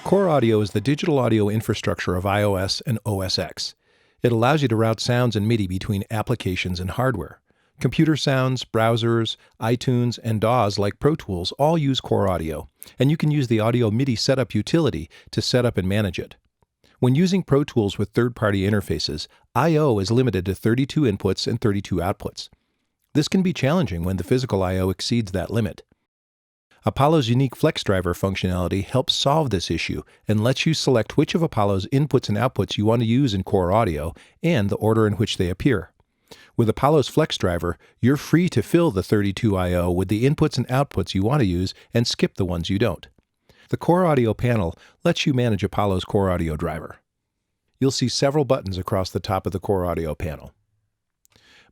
Core Audio is the digital audio infrastructure of iOS and OS X. It allows you to route sounds and MIDI between applications and hardware. Computer sounds, browsers, iTunes, and DAWs like Pro Tools all use Core Audio, and you can use the Audio MIDI Setup utility to set up and manage it. When using Pro Tools with third-party interfaces, I/O is limited to 32 inputs and 32 outputs. This can be challenging when the physical I/O exceeds that limit. Apollo's unique Flex Driver functionality helps solve this issue and lets you select which of Apollo's inputs and outputs you want to use in Core Audio and the order in which they appear. With Apollo's Flex Driver, you're free to fill the 32 I/O with the inputs and outputs you want to use and skip the ones you don't. The Core Audio panel lets you manage Apollo's Core Audio driver. You'll see several buttons across the top of the Core Audio panel.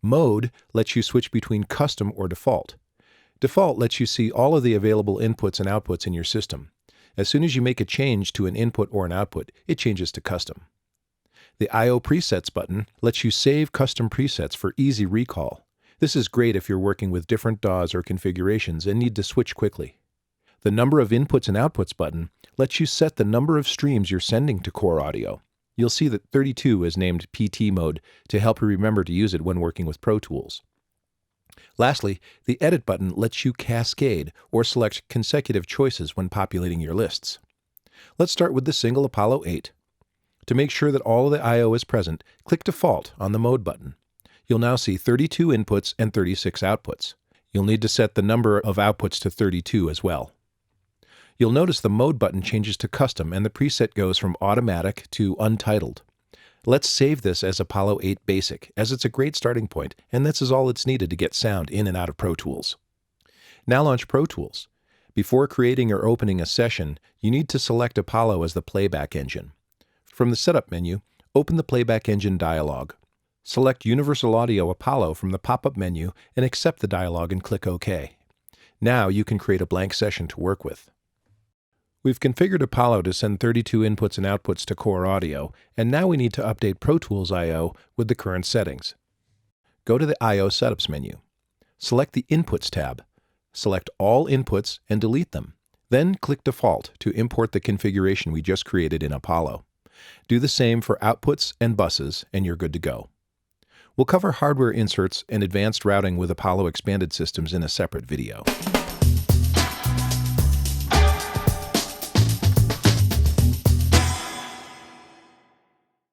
Mode lets you switch between custom or default. Default lets you see all of the available inputs and outputs in your system. As soon as you make a change to an input or an output, it changes to custom. The I/O Presets button lets you save custom presets for easy recall. This is great if you're working with different DAWs or configurations and need to switch quickly. The Number of Inputs and Outputs button lets you set the number of streams you're sending to Core Audio. You'll see that 32 is named PT mode to help you remember to use it when working with Pro Tools. Lastly, the Edit button lets you cascade or select consecutive choices when populating your lists. Let's start with the single Apollo 8. To make sure that all of the I/O is present, click Default on the Mode button. You'll now see 32 inputs and 36 outputs. You'll need to set the number of outputs to 32 as well. You'll notice the Mode button changes to Custom and the preset goes from Automatic to Untitled. Let's save this as Apollo 8 Basic, as it's a great starting point, and this is all it's needed to get sound in and out of Pro Tools. Now launch Pro Tools. Before creating or opening a session, you need to select Apollo as the playback engine. From the Setup menu, open the Playback Engine dialog. Select Universal Audio Apollo from the pop-up menu and accept the dialog and click OK. Now you can create a blank session to work with. We've configured Apollo to send 32 inputs and outputs to Core Audio, and now we need to update Pro Tools I/O with the current settings. Go to the I/O Setups menu. Select the Inputs tab. Select all inputs and delete them. Then click Default to import the configuration we just created in Apollo. Do the same for outputs and buses, and you're good to go. We'll cover hardware inserts and advanced routing with Apollo expanded systems in a separate video.